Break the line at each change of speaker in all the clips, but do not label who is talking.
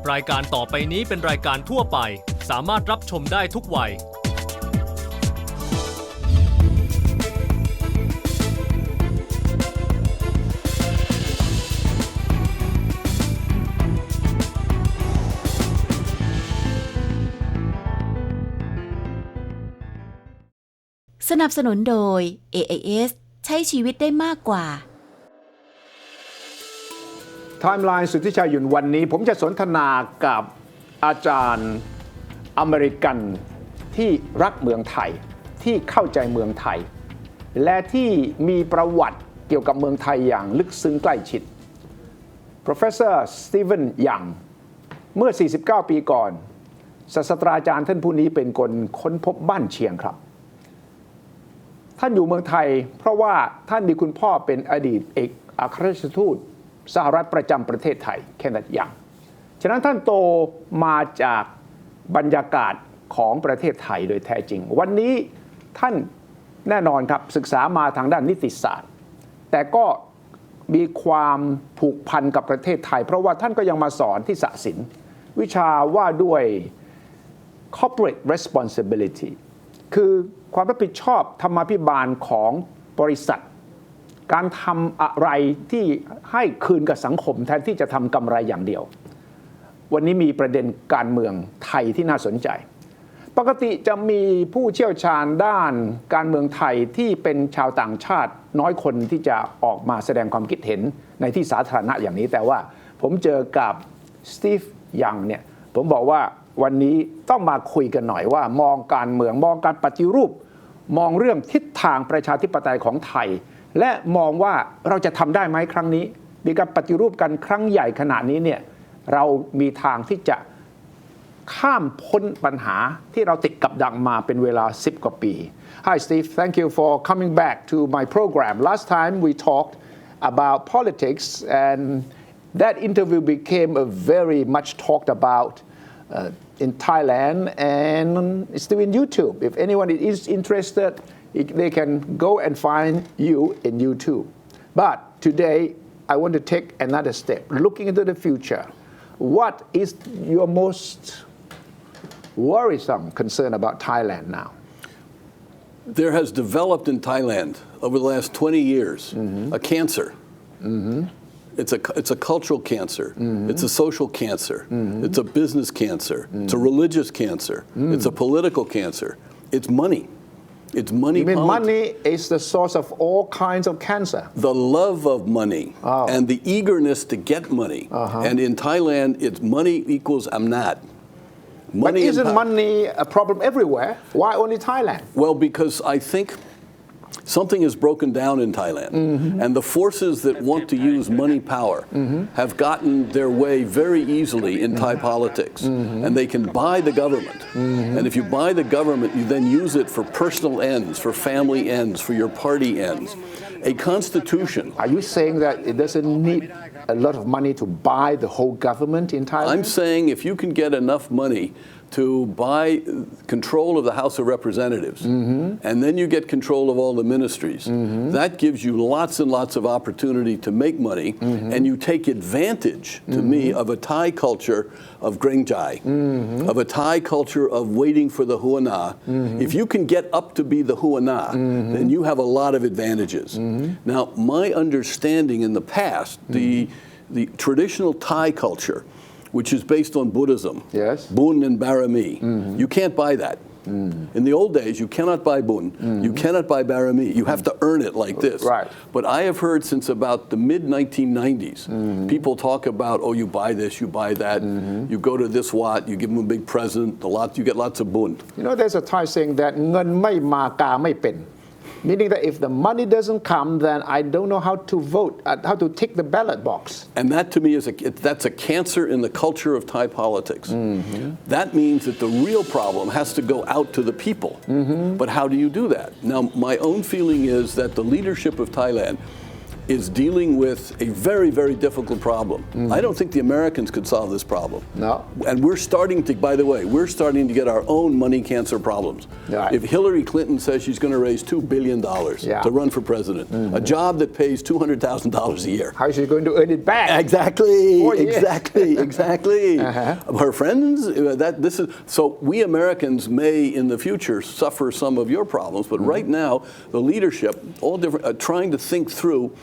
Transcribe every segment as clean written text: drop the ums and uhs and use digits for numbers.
รายการต่อไปนี้เป็นรายการทั่วไปสามารถรับชมได้ทุกวัย
สนับสนุนโดย AIS ใช้ชีวิตได้มากกว่า
ไทม์ไลน์สุทธิชัยหยุ่นวันนี้ผมจะสนทนากับอาจารย์อเมริกันที่รักเมืองไทยที่เข้าใจเมืองไทยและที่มีประวัติเกี่ยวกับเมืองไทยอย่างลึกซึ้งใกล้ชิด Professor Stephen Young เมื่อ 49 ปีก่อนศาสตราจารย์ท่านผู้นี้เป็นคนค้นพบบ้านเชียงครับท่านอยู่เมืองไทยเพราะว่าท่านมีคุณพ่อเป็นอดีตเอกอัครราชทูตสหรัฐประจำประเทศไทยแค่นั้นอย่างฉะนั้นท่านโตมาจากบรรยากาศของประเทศไทยโดยแท้จริงวันนี้ท่านแน่นอนครับศึกษามาทางด้านนิติศาสตร์แต่ก็มีความผูกพันกับประเทศไทยเพราะว่าท่านก็ยังมาสอนที่ศาสินวิชาว่าด้วย corporate responsibility คือความรับผิดชอบธรรมาภิบาลของบริษัทการทำอะไรที่ให้คืนกับสังคมแทนที่จะทำกำไรอย่างเดียววันนี้มีประเด็นการเมืองไทยที่น่าสนใจปกติจะมีผู้เชี่ยวชาญด้านการเมืองไทยที่เป็นชาวต่างชาติน้อยคนที่จะออกมาแสดงความคิดเห็นในที่สาธารณะอย่างนี้แต่ว่าผมเจอกับสตีฟยังเนี่ยผมบอกว่าวันนี้ต้องมาคุยกันหน่อยว่ามองการเมืองมองการปฏิรูปมองเรื่องทิศทางประชาธิปไตยของไทยและมองว่าเราจะทำได้ไหมครั้งนี้มีการปฏิรูปกันครั้งใหญ่ขนาดนี้เนี่ยเรามีทางที่จะข้ามพ้นปัญหาที่เราติดกับดักมาเป็นเวลา10 กว่าปี Hi Steve, thank you for coming back to my program. Last time we talked about politics and that interview became a very much talked about in Thailand and it's still in YouTube. If anyone is interested, they can go and find you in YouTube. But today, I want to take another step. Looking into the future, what is your most worrisome concern about Thailand now?
There has developed in Thailand over the last 20 years a cancer. It's a cultural cancer. It's a social cancer. It's a business cancer. It's a religious cancer. It's a political cancer. It's money. It's money.
You mean money is the source of all kinds of cancer?
The love of money and the eagerness to get money. And in Thailand, it's money equals I'm not.
But isn't money a problem everywhere? Why only Thailand?
Well, because I think something is broken down in Thailand, and the forces that want to use money power have gotten their way very easily in Thai politics, and they can buy the government. And if you buy the government, you then use it for personal ends, for family ends, for your party ends. A constitution.
Are you saying that it doesn't need a lot of money to buy the whole government in Thailand?
I'm saying if you can get enough money to buy control of the House of Representatives, and then you get control of all the ministries. That gives you lots and lots of opportunity to make money, and you take advantage, to me, of a Thai culture of Grengjai, of a Thai culture of waiting for the Huana. If you can get up to be the Huana, then you have a lot of advantages. Now, my understanding in the past, the traditional Thai culture, which is based on Buddhism,
yes.
Bun and Barami. You can't buy that. In the old days, you cannot buy Bun. You cannot buy Barami. You have to earn it like this.
Right.
But I have heard since about the mid-1990s, people talk about, oh, you buy this, you buy that, you go to this Wat, you give them a big present, you get lots of Bun.
You know, there's a Thai saying that เงินไม่มากาไม่เป็น meaning that if the money doesn't come, then I don't know how to vote, how to tick the ballot box.
And that to me is that's a cancer in the culture of Thai politics. That means that the real problem has to go out to the people. But how do you do that? Now, my own feeling is that the leadership of Thailand is dealing with a very, very difficult problem. I don't think the Americans could solve this problem.
No.
And we're starting to, by the way, we're starting to get our own money cancer problems.
Right.
If Hillary Clinton says she's going to raise $2 billion
Yeah.
to run for president, a job that pays $200,000 a year.
How is she going to earn it back?
Exactly,
4 years.
exactly. Her friends, so we Americans may in the future suffer some of your problems, but right now, the leadership, all different, are trying to think through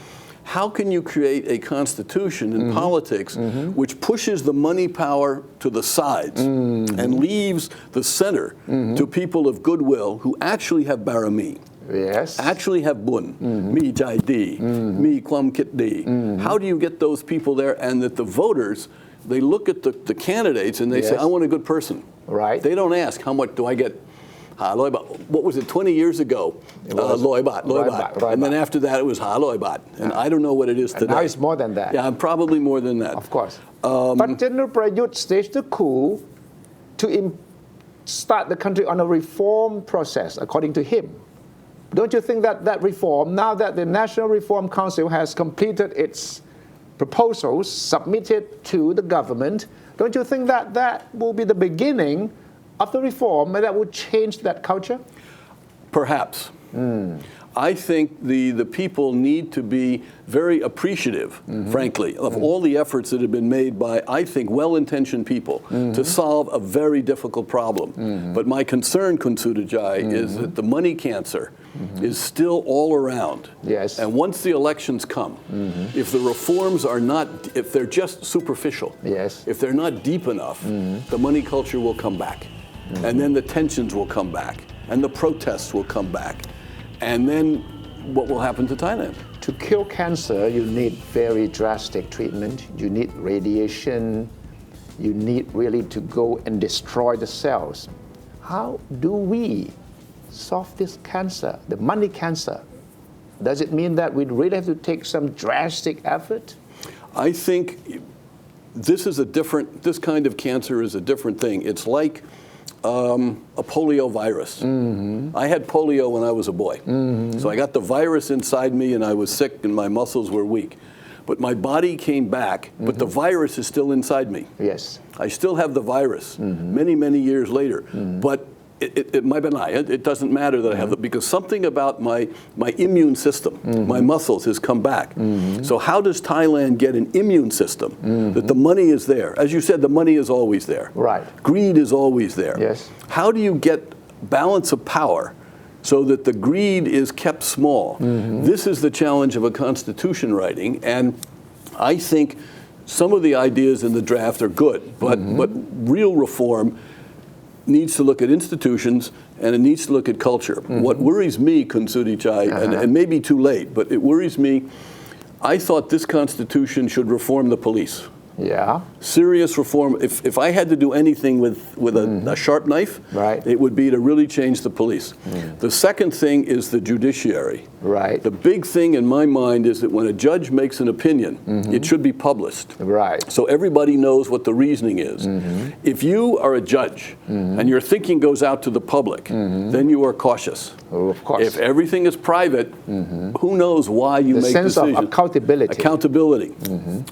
how can you create a constitution in politics which pushes the money power to the sides and leaves the center to people of goodwill who actually have barami,
Yes.
actually have bun, me jai di, me kwam kit di. How do you get those people there and that the voters, they look at the candidates and they say,
Yes.
I want a good person.
Right.
They don't ask, how much do I get? Loy baht. What was it, 20 years ago?
was
Loy baht.
Loy baht.
And then after that, it was Loy baht. And I don't know what it is
And
today.
now it's more than that.
Yeah, probably more than that.
Of course. But General Prayut staged the coup to start the country on a reform process, according to him. Don't you think that that reform, now that the National Reform Council has completed its proposals submitted to the government, don't you think that that will be the beginning of the reform and that would change that culture?
Perhaps. I think the people need to be very appreciative, frankly, of all the efforts that have been made by, I think, well-intentioned people to solve a very difficult problem. But my concern, Kun Sudajai, is that the money cancer is still all around.
Yes.
And once the elections come, if the reforms are not, if they're just superficial,
Yes.
if they're not deep enough, the money culture will come back. And then the tensions will come back. And the protests will come back. And then what will happen to Thailand?
To cure cancer, you need very drastic treatment. You need radiation. You need really to go and destroy the cells. How do we solve this cancer, the money cancer? Does it mean that we really have to take some drastic effort?
I think this kind of cancer is a different thing. It's like a polio virus. I had polio when I was a boy. So I got the virus inside me and I was sick and my muscles were weak. But my body came back, but the virus is still inside me.
Yes.
I still have the virus many, many years later. But it doesn't matter that I have it because something about my immune system, my muscles has come back. So how does Thailand get an immune system that the money is there? As you said, the money is always there.
Right.
Greed is always there.
Yes.
How do you get balance of power so that the greed is kept small? This is the challenge of a constitution writing, and I think some of the ideas in the draft are good, but real reform needs to look at institutions and it needs to look at culture. What worries me, Kun Sudichai, and it may be too late, but it worries me, I thought this constitution should reform the police.
Yeah.
Serious reform. If I had to do anything with a sharp knife,
Right.
it would be to really change the police. The second thing is the judiciary.
Right.
The big thing in my mind is that when a judge makes an opinion, it should be published.
Right.
So everybody knows what the reasoning is. If you are a judge and your thinking goes out to the public, then you are cautious.
Oh, of course.
If everything is private, who knows why you
The
make
sense of
decisions.
accountability.
Accountability.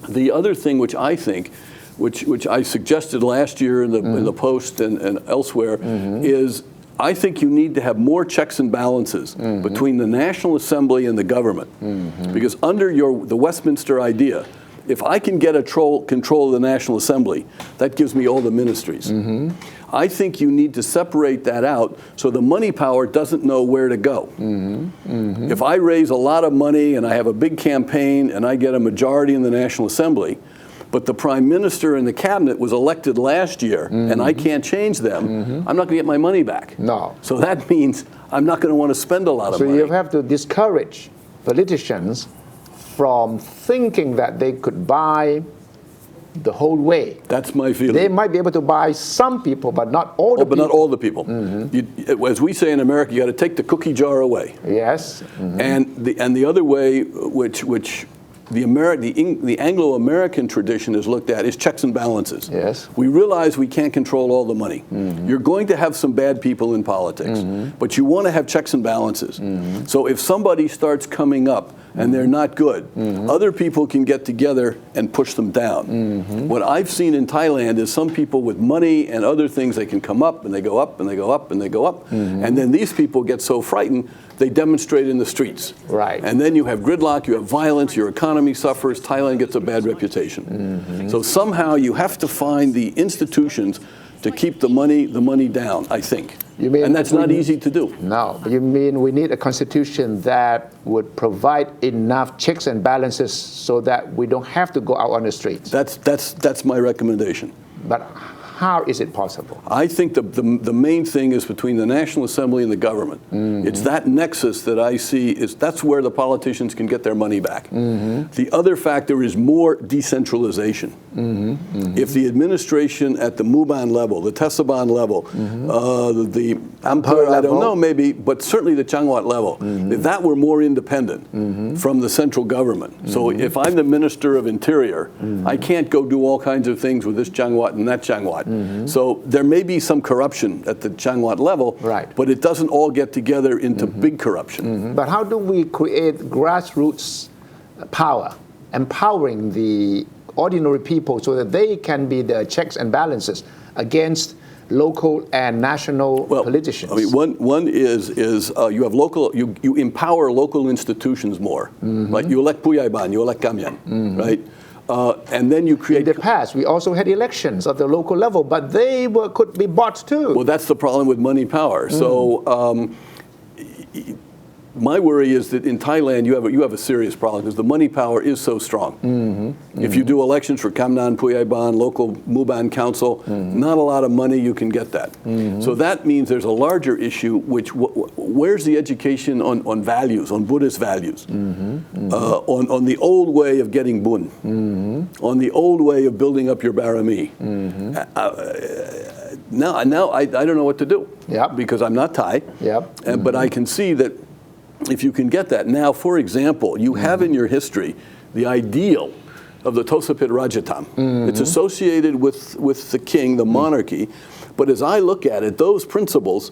The other thing which I think, which I suggested last year in the Post and elsewhere, is I think you need to have more checks and balances between the National Assembly and the government. Because under the Westminster idea, if I can get control of the National Assembly, that gives me all the ministries. I think you need to separate that out so the money power doesn't know where to go. If I raise a lot of money and I have a big campaign and I get a majority in the National Assembly, but the Prime Minister and the Cabinet was elected last year and I can't change them, I'm not going to get my money back.
No.
So that means I'm not going to want to spend a lot of
So
money.
you have to discourage politicians from thinking that they could buy the whole way.
That's my feeling.
They might be able to buy some people, but not all the
But
people.
not all the people. As we say in America, you got to take the cookie jar away.
Yes.
And the other way, which the Anglo-American tradition is looked at, is checks and balances.
Yes.
We realize we can't control all the money. You're going to have some bad people in politics, but you want to have checks and balances. So if somebody starts coming up and they're not good. Other people can get together and push them down. What I've seen in Thailand is some people with money and other things, they can come up and they go up and they go up and they go up. And then these people get so frightened, they demonstrate in the streets.
Right.
And then you have gridlock, you have violence, your economy suffers, Thailand gets a bad reputation. So somehow you have to find the institutions to keep the money down, I think.
You mean
and that's not easy to do.
No, you mean we need a constitution that would provide enough checks and balances so that we don't have to go out on the streets.
That's my recommendation.
But how is it possible?
I think the main thing is between the National Assembly and the government. It's that nexus that I see that's where the politicians can get their money back. The other factor is more decentralization. If the administration at the Muban level, the Tesaban level, the Ampere, I don't know maybe, but certainly the Changwat level, if that were more independent from the central government. So if I'm the Minister of Interior, I can't go do all kinds of things with this Changwat and that Changwat. So there may be some corruption at the Changwat level,
right,
but it doesn't all get together into big corruption.
But how do we create grassroots power, empowering the ordinary people so that they can be the checks and balances against local and national politicians?
I mean, one is you have you empower local institutions more. Like you elect Puyaiban, you elect Kamyan, right? And then you create.
In the past, we also had elections at the local level, but they could be bought too.
Well, that's the problem with money power. So my worry is that in Thailand you have a serious problem because the money power is so strong. If you do elections for Kamnan, Puyaiban, local Muban council, not a lot of money you can get that. So that means there's a larger issue, which where's the education on values, on Buddhist values, on the old way of getting bun, on the old way of building up your barami. Now I don't know what to do because I'm not Thai, but I can see that if you can get that. Now, for example, you have in your history the ideal of the Tosapit Rajatam. It's associated with the king, the monarchy, but as I look at it, those principles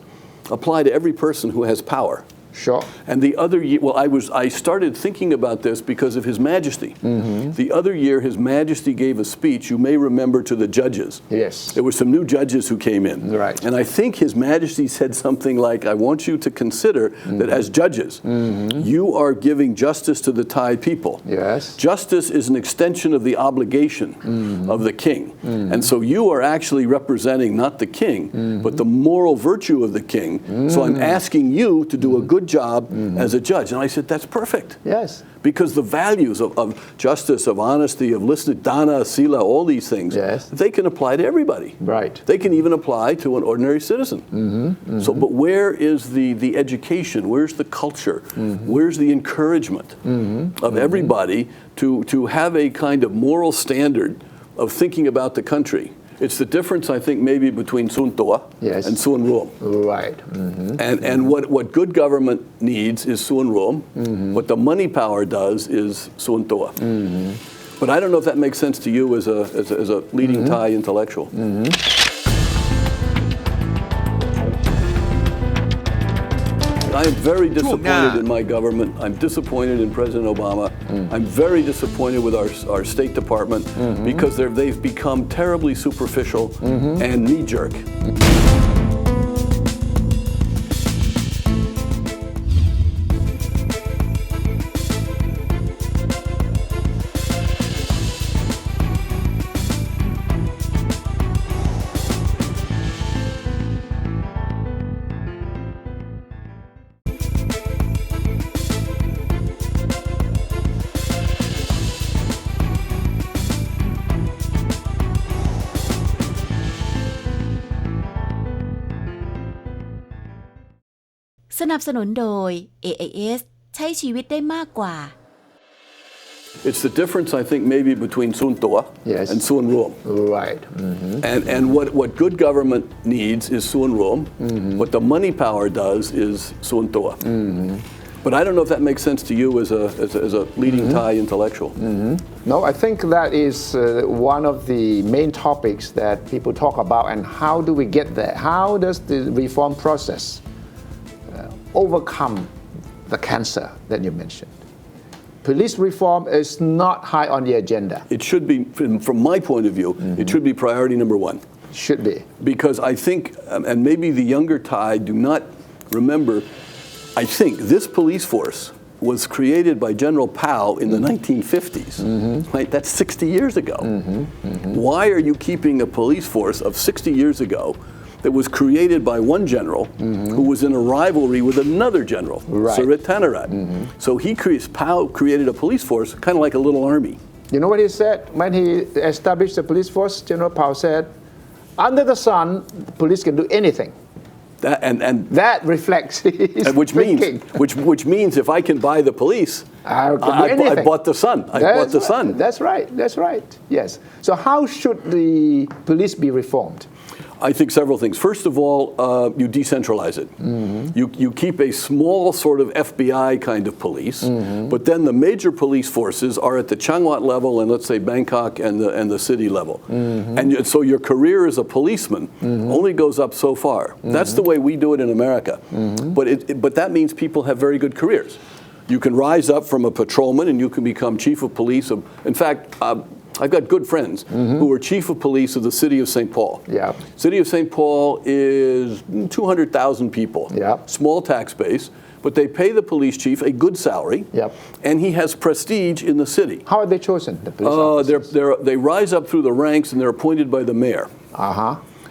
apply to every person who has power.
Sure.
And the other year, I started thinking about this because of His Majesty. The other year, His Majesty gave a speech, you may remember, to the judges.
Yes.
There were some new judges who came in.
Right.
And I think His Majesty said something like, I want you to consider that as judges, you are giving justice to the Thai people.
Yes.
Justice is an extension of the obligation of the king. And so you are actually representing not the king, but the moral virtue of the king. So I'm asking you to do a good job as a judge. And I said, that's perfect.
Yes.
Because the values of justice, of honesty, of listening, dana, sila, all these things, they can apply to everybody.
Right.
They can even apply to an ordinary citizen. So, but where is the education? Where's the culture? Where's the encouragement of everybody to have a kind of moral standard of thinking about the country? It's the difference, I think, maybe between Sun Toa and Sun Ruom.
Right.
And what good government needs is Sun Ruom. What the money power does is Sun Toa. But I don't know if that makes sense to you as a leading Thai intellectual. I am very disappointed in my government. I'm disappointed in President Obama. I'm very disappointed with our State Department because they've become terribly superficial and knee-jerk.
สนับสนุนโดย AIS ใช้ชีวิตได้มากกว่า
It's the difference, I think, maybe between Sun Toa and Sun Ruom.
Right.
And what good government needs is Sun Ruom. What the money power does is Sun Toa. But I don't know if that makes sense to you as a leading Thai intellectual.
No, I think that is one of the main topics that people talk about, and how do we get there? How does the reform process overcome the cancer that you mentioned? police reform is not high on the agenda.
It should be, from my point of view, it should be priority number one.
Should be.
Because I think, and maybe the younger Thai do not remember, I think this police force was created by General Pao in the 1950s. Right? That's 60 years ago. Why are you keeping a police force of 60 years ago that was created by one general who was in a rivalry with another general,
Right.
Sarit Tanarat? So Pao created a police force, kind of like a little army.
You know what he said when he established the police force? General Pao said, under the sun, police can do anything.
That, and
That reflects his
which
thinking.
means which means if I can buy the police,
I can do
I
anything.
bought the sun. I bought the sun.
That's right. That's right. Yes. So how should the police be reformed?
I think several things. First of all, you decentralize it. You keep a small sort of FBI kind of police, but then the major police forces are at the Changwat level and let's say Bangkok and the city level. And so your career as a policeman only goes up so far. That's the way we do it in America. But that means people have very good careers. You can rise up from a patrolman and you can become chief of police. In fact, I've got good friends who are chief of police of the city of St. Paul.
Yeah.
City of St. Paul is 200,000 people.
Yeah.
Small tax base, but they pay the police chief a good salary.
Yep.
And he has prestige in the city.
How are they chosen, the police officers?
They rise up through the ranks and they're appointed by the mayor.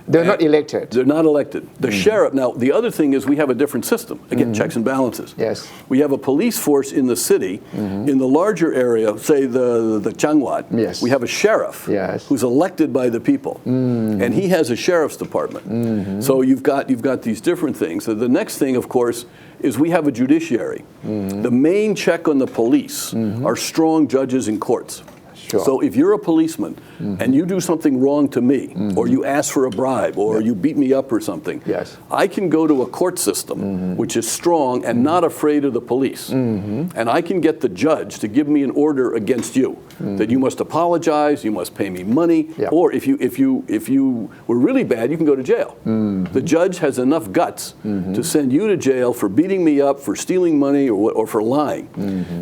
They're not elected.
They're not elected. The sheriff, now the other thing is we have a different system. Again, checks and balances.
Yes.
We have a police force in the city. In the larger area, say the Changwat,
Yes.
we have a sheriff
Yes.
who's elected by the people. And he has a sheriff's department. So you've got these different things. So the next thing, of course, is we have a judiciary. The main check on the police are strong judges in courts.
Sure.
So if you're a policeman and you do something wrong to me, or you ask for a bribe, or you beat me up or something,
Yes.
I can go to a court system which is strong and not afraid of the police. And I can get the judge to give me an order against you, that you must apologize, you must pay me money,
Yeah.
or if you were really bad, you can go to jail. The judge has enough guts to send you to jail for beating me up, for stealing money, or for lying.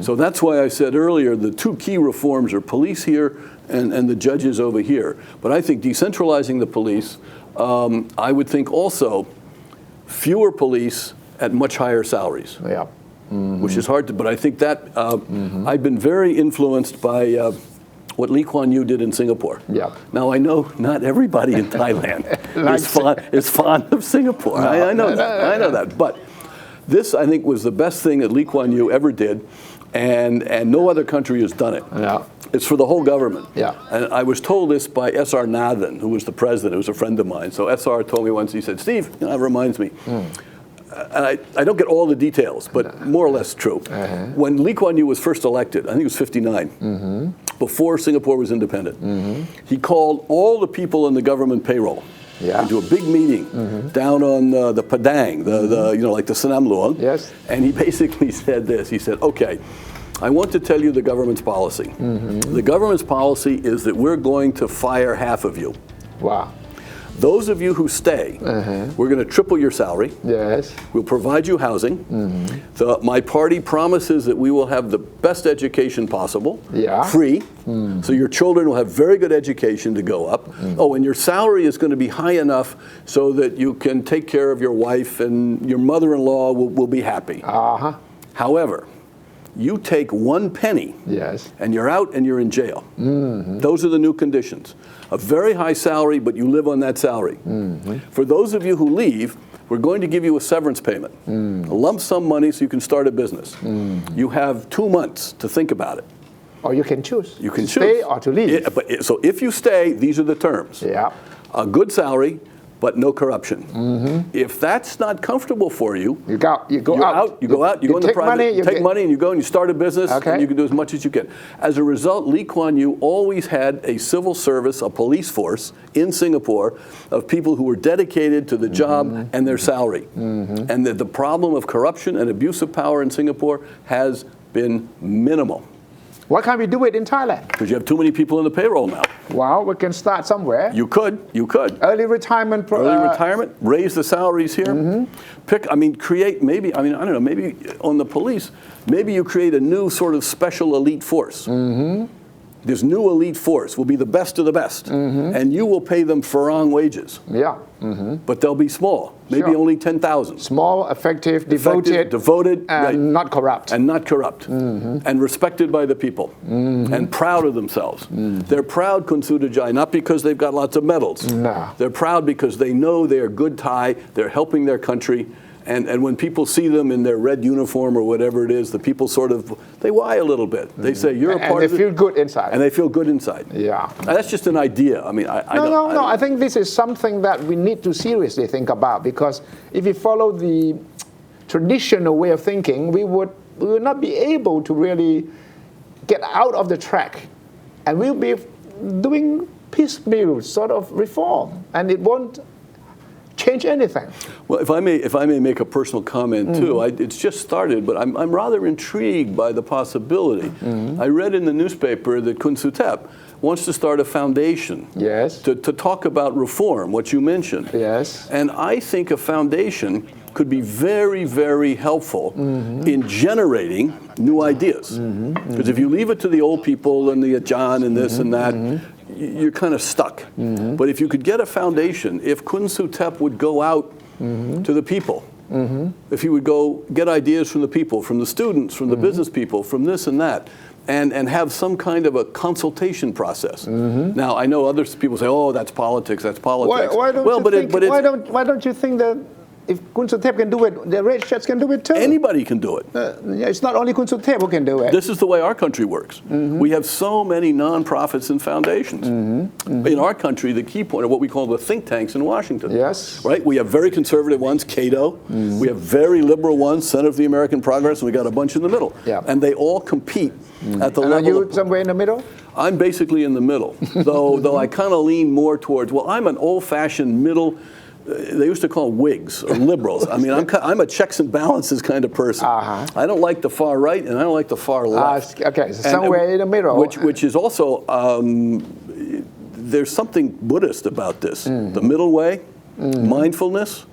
So that's why I said earlier the two key reforms are police here and the judges over here. But I think decentralizing the police, I would think also fewer police at much higher salaries,
Yeah.
which is hard to, but I think that I've been very influenced by what Lee Kuan Yew did in Singapore.
Yeah.
Now I know not everybody in Thailand is fond of Singapore. I know that. I know that. But this, I think, was the best thing that Lee Kuan Yew ever did, and no other country has done it.
Yeah.
It's for the whole government.
Yeah.
And I was told this by S.R. Nathan, who was the president, who was a friend of mine. So S.R. told me once, he said, Steve, that reminds me. And I don't get all the details, but more or less true. When Lee Kuan Yew was first elected, I think it was 59, before Singapore was independent, he called all the people in the government payroll into a big meeting down on the Padang, like the Sanam Luang.
Yes.
And he basically said this. He said, okay, I want to tell you the government's policy. The government's policy is that we're going to fire half of you.
Wow.
Those of you who stay, we're going to triple your salary.
Yes.
We'll provide you housing. My party promises that we will have the best education possible,
Yeah.
free, so your children will have very good education to go up. Oh, and your salary is going to be high enough so that you can take care of your wife and your mother-in-law will be happy. However, you take 1 penny
Yes.
and you're out and you're in jail. Those are the new conditions. A very high salary, but you live on that salary. For those of you who leave, we're going to give you a severance payment, a lump sum money so you can start a business. You have 2 months to think about it.
Or you can choose.
You can
to
choose.
stay or to leave.
So if you stay, these are the terms.
Yeah.
A good salary, but no corruption. If that's not comfortable for you,
You go
you're
out.
You go out. You go in the
take
private.
money.
You take money and you go and you start a business.
Okay.
And you can do as much as you can. As a result, Lee Kuan Yew always had a civil service, a police force in Singapore of people who were dedicated to the job and their salary. And the problem of corruption and abuse of power in Singapore has been minimal.
Why can't we do it in Thailand?
Because you have too many people in the payroll now.
Well, we can start somewhere.
You could.
Early retirement.
Early retirement, raise the salaries here. Create maybe, I don't know, maybe on the police, maybe you create a new sort of special elite force. This new elite force will be the best of the best, and you will pay them farang wages.
Yeah.
But they'll be small, maybe
Sure.
only 10,000.
Small, effective, devoted,
and
right. Not corrupt.
And respected by the people, and proud of themselves. They're proud, Kun Sudajai, not because they've got lots of medals.
No.
They're proud because they know they're good Thai, they're helping their country, and when people see them in their red uniform or whatever it is, the people they why a little bit. They say, you're a part of it.
And they feel good inside.
And they feel good inside.
Yeah.
And that's just an idea.
No. I think this is something that we need to seriously think about, because if we follow the traditional way of thinking, we would not be able to really get out of the track, and we'll be doing piecemeal sort of reform, and it won't change anything.
Well, if I may make a personal comment too, it's just started, but I'm rather intrigued by the possibility. I read in the newspaper that Kun Sutep wants to start a foundation.
Yes.
To talk about reform, what you mentioned.
Yes.
And I think a foundation could be very, very helpful in generating new ideas. Because if you leave it to the old people and the Ajahn and this and that, you're kind of stuck. But if you could get a foundation, if Kun Sutep would go out to the people, if he would go get ideas from the people, from the students, from the business people, from this and that, and have some kind of a consultation process. Now, I know other people say, oh, that's politics, that's politics.
Why don't you think that if Kun Sutep can do it, the red shirts can do it too?
Anybody can do it.
It's not only Kun Sutep who can do it.
This is the way our country works. We have so many nonprofits and foundations. In our country, the key point are what we call the think tanks in Washington.
Yes.
Right? We have very conservative ones, Cato. We have very liberal ones, Center for the American Progress, and we got a bunch in the middle.
Yeah.
And they all compete at the
And
level.
are you somewhere in the middle?
I'm basically in the middle, though I kind of lean more towards, I'm an old-fashioned middle. They used to call them Whigs or liberals. I'm a checks and balances kind of person. I don't like the far right, and I don't like the far left.
Okay, so somewhere in the middle.
Which is also, there's something Buddhist about this. The middle way, mindfulness.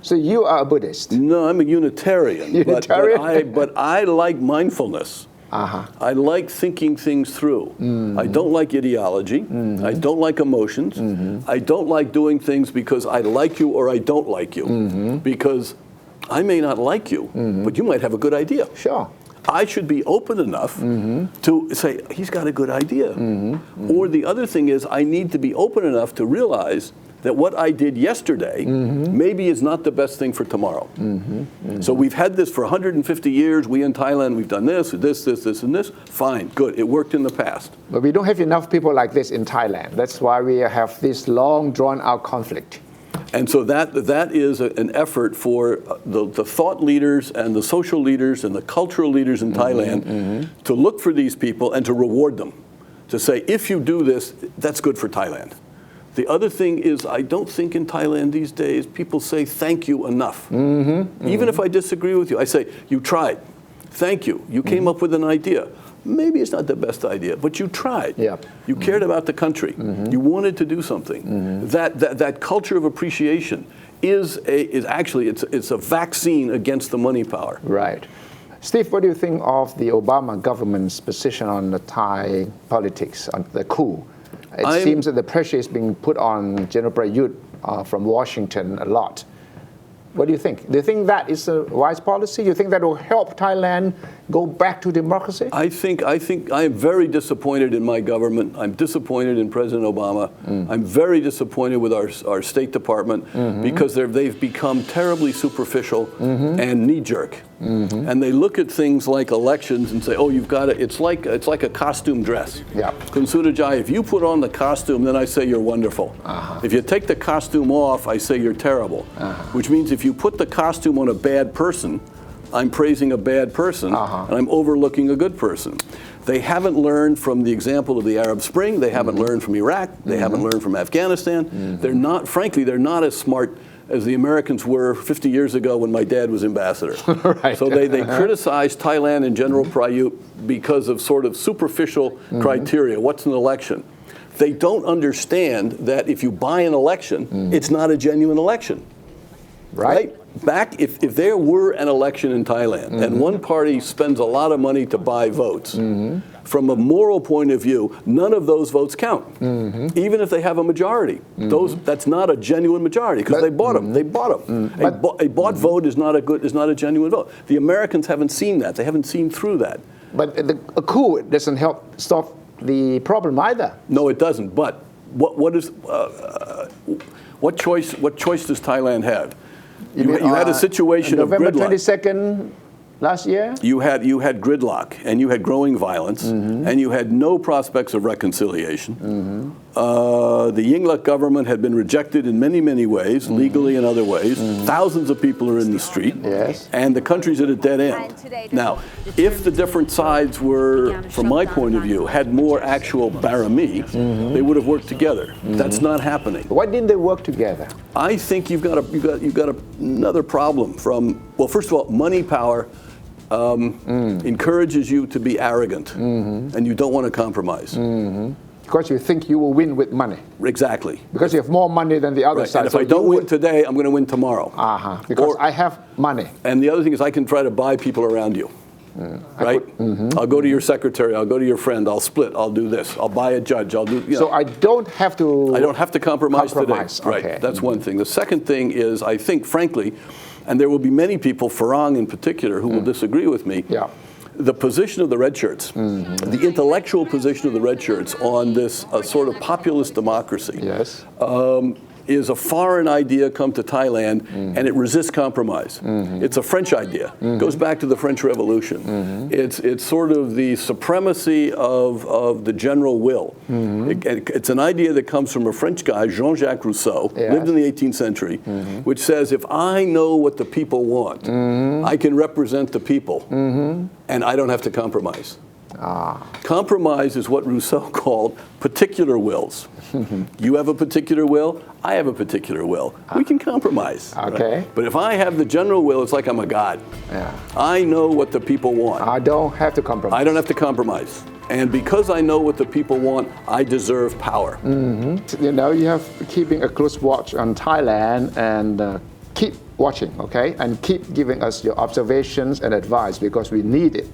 So you are a Buddhist?
No, I'm a Unitarian.
Unitarian?
But I like mindfulness. I like thinking things through. I don't like ideology. I don't like emotions. I don't like doing things because I like you or I don't like you. Because I may not like you, but you might have a good idea.
Sure.
I should be open enough to say, he's got a good idea. Or the other thing is, I need to be open enough to realize that what I did yesterday maybe is not the best thing for tomorrow. So we've had this for 150 years. We in Thailand, we've done this, and this. Fine, good. It worked in the past.
But we don't have enough people like this in Thailand. That's why we have this long, drawn-out conflict.
And so that is an effort for the thought leaders and the social leaders and the cultural leaders in Thailand to look for these people and to reward them. To say, if you do this, that's good for Thailand. The other thing is, I don't think in Thailand these days people say thank you enough. Even if I disagree with you, I say, you tried. Thank you. You came up with an idea. Maybe it's not the best idea, but you tried.
Yeah.
You cared about the country. You wanted to do something. That culture of appreciation is actually it's a vaccine against the money power.
Right. Steve, what do you think of the Obama government's position on the Thai politics, on the coup? It seems that the pressure is being put on General Prayut from Washington a lot. What do you think? Do you think that is a wise policy? Do you think that will help Thailand go back to democracy?
I think I am very disappointed in my government. I'm disappointed in President Obama. I'm very disappointed with our State Department because they've become terribly superficial and knee-jerk. And they look at things like elections and say, oh, you've got it. It's like a costume dress.
Yeah.
Kun Sudajai, if you put on the costume, then I say you're wonderful. If you take the costume off, I say you're terrible. Which means if you put the costume on a bad person, I'm praising a bad person, and I'm overlooking a good person. They haven't learned from the example of the Arab Spring. They haven't learned from Iraq. They haven't learned from Afghanistan. They're not, frankly, they're not as smart as the Americans were 50 years ago when my dad was ambassador.
Right.
So they criticized Thailand and General Prayut because of sort of superficial criteria. What's an election? They don't understand that if you buy an election, it's not a genuine election. Right? Back, if there were an election in Thailand and one party spends a lot of money to buy votes, from a moral point of view, none of those votes count, even if they have a majority. That's not a genuine majority because they bought them. They bought them. A bought vote is not a genuine vote. The Americans haven't seen that. They haven't seen through that.
But a coup doesn't help stop the problem either.
No, it doesn't. But what choice does Thailand have? You had a situation of
November
gridlock.
22nd last year?
You had gridlock, and you had growing violence, and you had no prospects of reconciliation. The Yingluck government had been rejected in many, many ways, legally and other ways. Thousands of people are in the street, and the country's at a dead end. Now, if the different sides were, from my point of view, had more actual barami, they would have worked together. That's not happening.
Why didn't they work together?
I think you've got another problem from, well, first of all, money power encourages you to be arrogant, and you don't want to compromise.
Because you think you will win with money.
Exactly.
Because you have more money than the other
Right.
side.
And if
so
I don't
you
win today, I'm going to win tomorrow.
Because I have money.
And the other thing is I can try to buy people around you. Right? I'll go to your secretary, I'll go to your friend, I'll split, I'll do this, I'll buy a judge, I'll do, you know.
So I don't have to...
I don't have to compromise today.
Okay.
Right, that's one thing. The second thing is, I think, frankly, and there will be many people, Farang in particular, who will disagree with me, the position of the red shirts, the intellectual position of the red shirts on this sort of populist democracy is a foreign idea come to Thailand, and it resists compromise. It's a French idea. It goes back to the French Revolution. It's sort of the supremacy of the general will. It's an idea that comes from a French guy, Jean-Jacques Rousseau, lived in the 18th century, which says, if I know what the people want, I can represent the people, and I don't have to compromise. Compromise is what Rousseau called particular wills. You have a particular will, I have a particular will. We can compromise.
Okay.
Right? But if I have the general will, it's like I'm a god. I know what the people want.
I don't have to compromise.
I don't have to compromise. And because I know what the people want, I deserve power.
You know, you have keeping a close watch on Thailand and keep watching, okay? And keep giving us your observations and advice because we need it.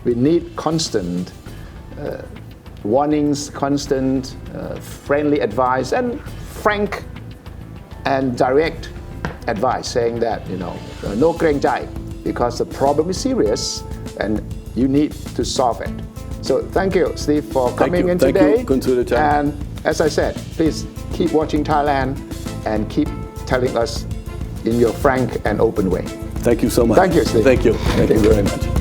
We need constant warnings, constant friendly advice, and frank and direct advice saying that, you know, no เกรงใจ because the problem is serious and you need to solve it. So thank you, Steve, for coming in today. And as I said, please keep watching Thailand and keep telling us in your frank and open way.
Thank you so much.
Thank you, Steve.
Thank you. Thank you very much.